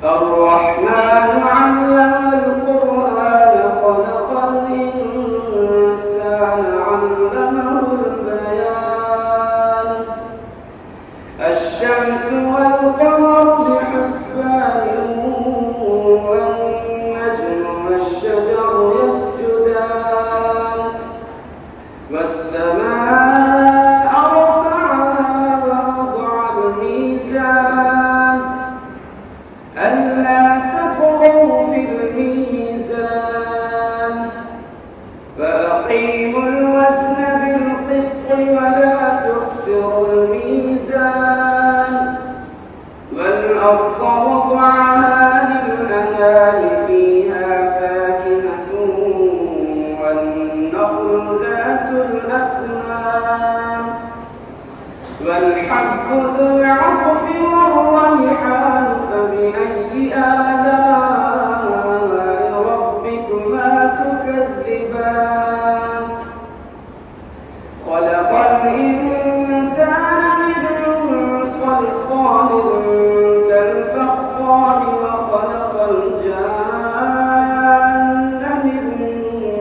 الرحمن علم القرآن خلق الإنسان علمه البيان الشمس والقمر بحسبان والنجم والشجر يسجدان والسماء رفعها ووضع الميزان ألا تطغوا في الميزان وأقيموا الوزن بالقسط ولا تخسروا الميزان والأرض وضعها للأنام فيها فاكهة والنخل ذات الأكمام والحب ذو العصف والريحان فبأي آلاء ربكما تكذبان خلق الإنسان من صلصال كالفخار وخلق الجان من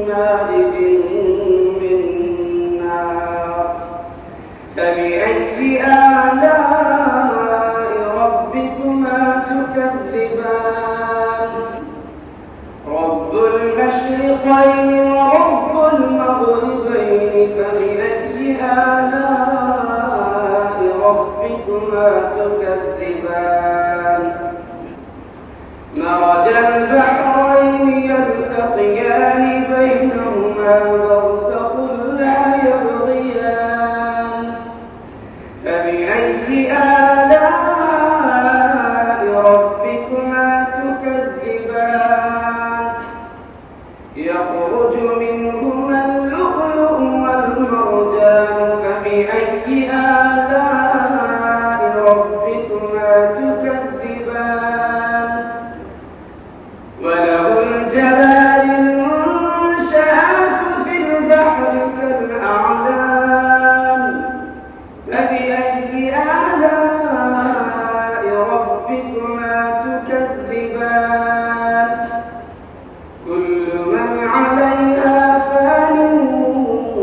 مارج من نار فبأي آلاء ربكما تكذبان رب المشرقين ورب المغربين فبأي آلاء ربكما تكذبان مرج البحرين يلتقيان بينهما برزخ لا يبغيان فبأي آلاء ربكما تكذبان يخرج منهما اللؤلؤ والمرجان فبأي آلاء ربكما تكذبان وله الجبال المنشآت في البحر كالأعلام فبأي آلاء ربكما تكذبان كل من عليها فان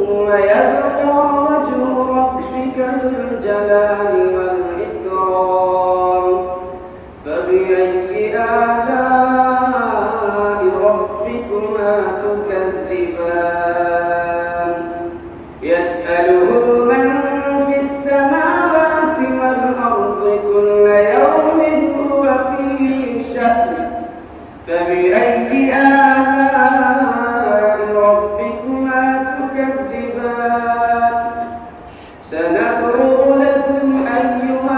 ويبقى وجه ربك ذو الجلال والإكرام فبأي آلاء ربكما تكذبان يسأله من في السماوات والأرض كل يوم هو في شأن فبأي آلاء ربكما تكذبان سنفرغ لكم أيها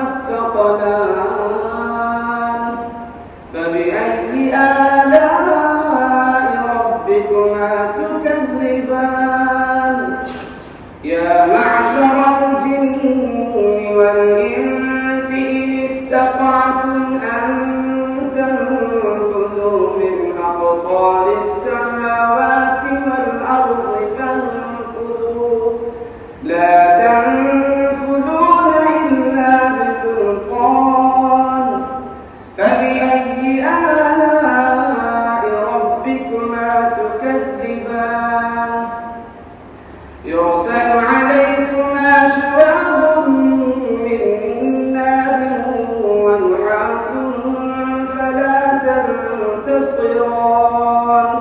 الثقلان فبأي آلاء ربكما تكذبان يا معشر الجن والإنس إن استطعتم أن تنفذوا من أقطار السماوات والأرض فانفذوا لا تنفذون إلا بسلطان فبأي آلاء ربكما تكذبان يرسل عليكما شواظ من نار ونحاس فلا تنتصران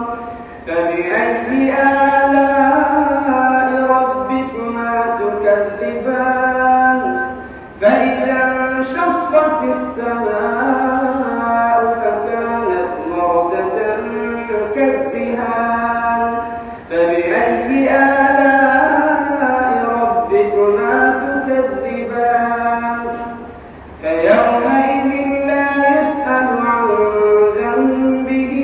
فبأي آلاء ربكما تكذبان فإذا انشقت السماء فكانت وردة كالدهان فبأي آلاء ربكما تكذبان فيومئذ لا يسأل عن ذنبه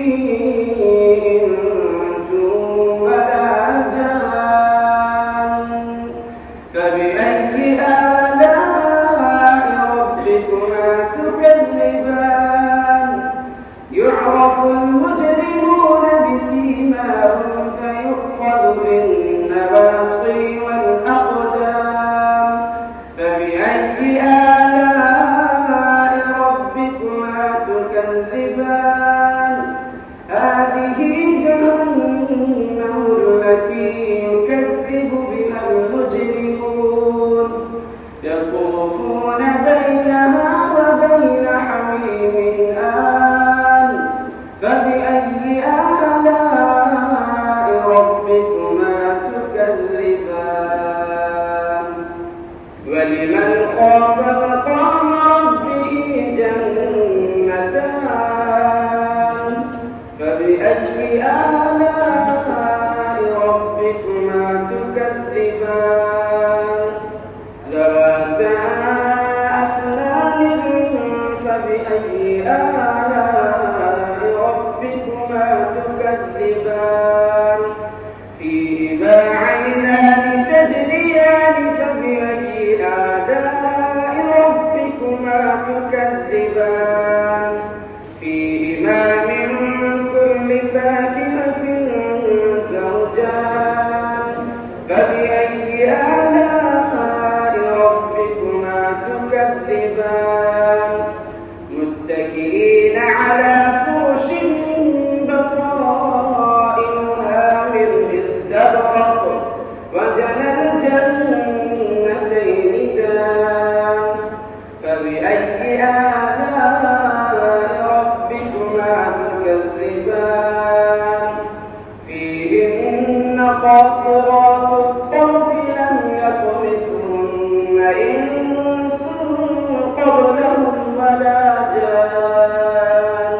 تكذبان هذه جهنم التي يكذب بها المجرمون يطوفون بينها وبين حميم آن فبأي آلاء ربكما تكذبان ولمن خاف مقام ربه جنتان فبأي آلاء ربكما تكذبان ذواتا أفنان فبأي آلاء ربكما تكذبان فيهما عينان تجريان فبأي آلاء ربكما تكذبان فيهما من كل فاكهة زوجان فبأي آلاء ربكما تكذبان متكئين على فرش بطائنها من استبرق وجنى الجنتين دان فبأي آلاء ربكما تكذبان فيهن قاصرات الطرف لم يطمثهن إنس قبلهم ولا جان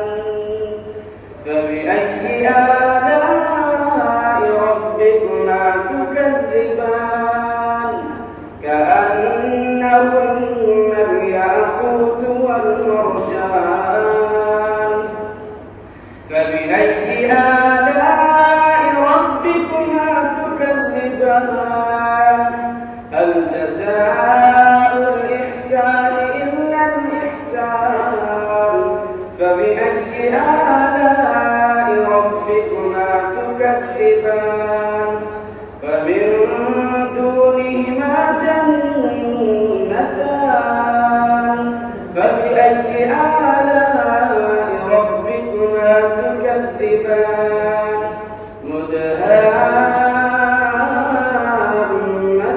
فبأي آلاء ربكما تكذبان كأنهن الياقوت والمرجان فبأي آلاء ربكما تكذبان هل جزاء الإحسان إلا الإحسان فبأي آلاء ربكما تكذبان ومن دونهما جنتان فبأي آلاء ربكما تكذبان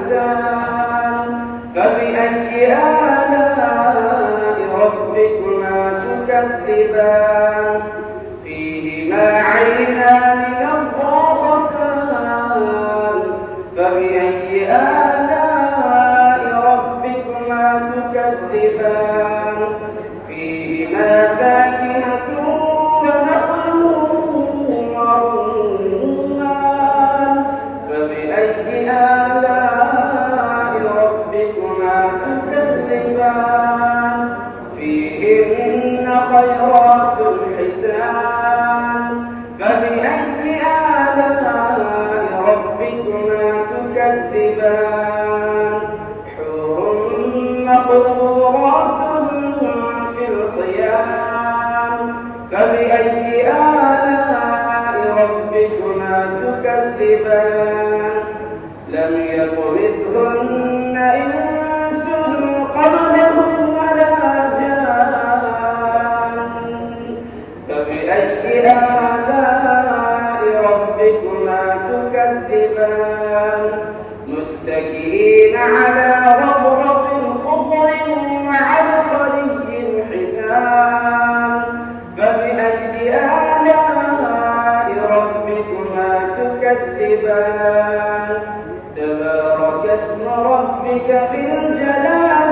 مدهامتان فبأي آلاء ربكما تكذبان فيهما عينان نضاختان فبأي آلاء ربكما تكذبان فيهما فاكهة ونخل ورمان فبأي آلاء ربكما تكذبان فيهن خيرات حسان فبأي آلاء ربكما تكذبان حور مقصورات في الخيام فبأي آلاء ربكما تكذبان لم يطمثهن إنس قبلهم ولا جان فبأي آلاء ربكما تكذبان متكئين على رفرف خضر وعبقري حسان فبأي آلاء ربكما تكذبان تبارك اسم ربك ذي الجلال